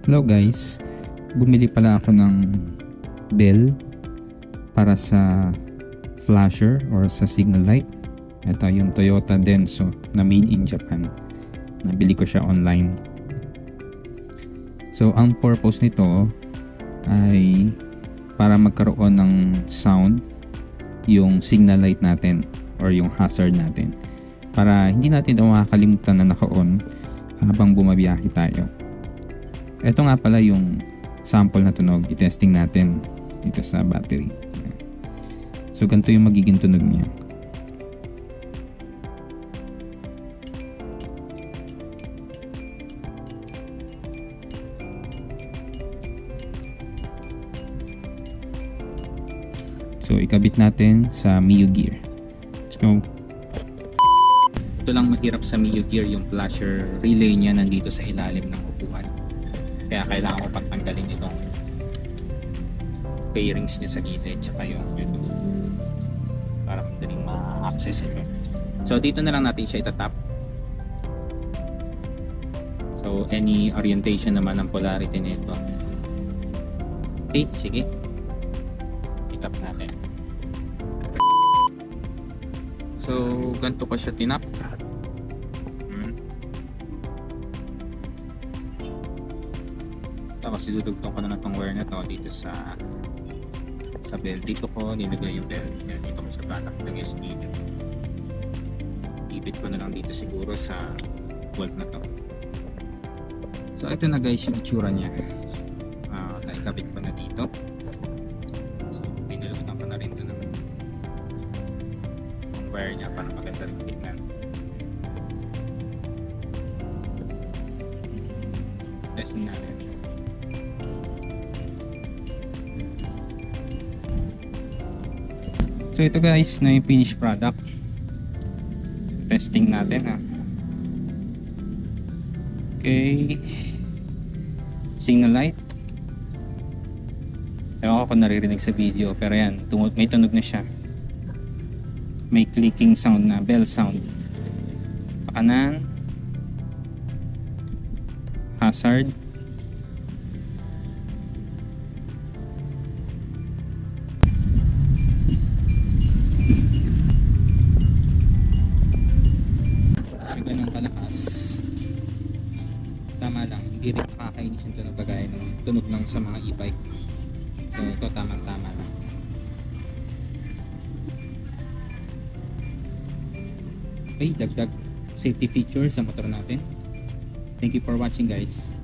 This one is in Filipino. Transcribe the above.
Hello guys, bumili pala ako ng bell para sa flasher or sa signal light. Ito yung Toyota Denso na made in Japan. Nabili ko siya online. So ang purpose nito ay para magkaroon ng sound yung signal light natin or yung hazard natin. Para hindi natin ito makakalimutan na naka-on habang bumabiyahe tayo. Ito nga pala yung sample na tunog. I-testing natin dito sa battery. So ganito yung magiging tunog niya. So ikabit natin sa Mio Gear. Let's go. Ito lang mahirap sa Mio Gear, yung flasher relay niya nandito sa ilalim ng upuan. Kaya kailangan ko pagtanggalin itong pairings niya sa gilid tsaka yung para madaling ma-access ito. So dito na lang natin siya itatap. So any orientation naman ng polarity nito. Okay, sige. Itap natin. So ganito ko siya tinap. Tapos idudugtong ko na itong wire na to dito sa belt. Dito ko nilagay yung belt. Yan, dito ko sa banak lagay sa gilid. Ibit ko na lang dito siguro sa bolt na to. So ito na guys yung itsura niya. Naikabit ko na dito. So pinulutan ko na rin ito naman yung wire niya para maganda rin tignan. Testing natin. So ito guys na yung finished product. Testing natin ha. Okay. Signal light. Ewan ko kung naririnig sa video pero yan, may tunog na siya. May clicking sound na, bell sound. Pakanan. Hazard. Ganun kalakas. Tama lang, hindi rin nakakainis yung tunog kagaya ng tunog ng sa mga e-bike. So ito tamang-tama lang. Okay, dagdag safety feature sa motor natin. Thank you for watching guys.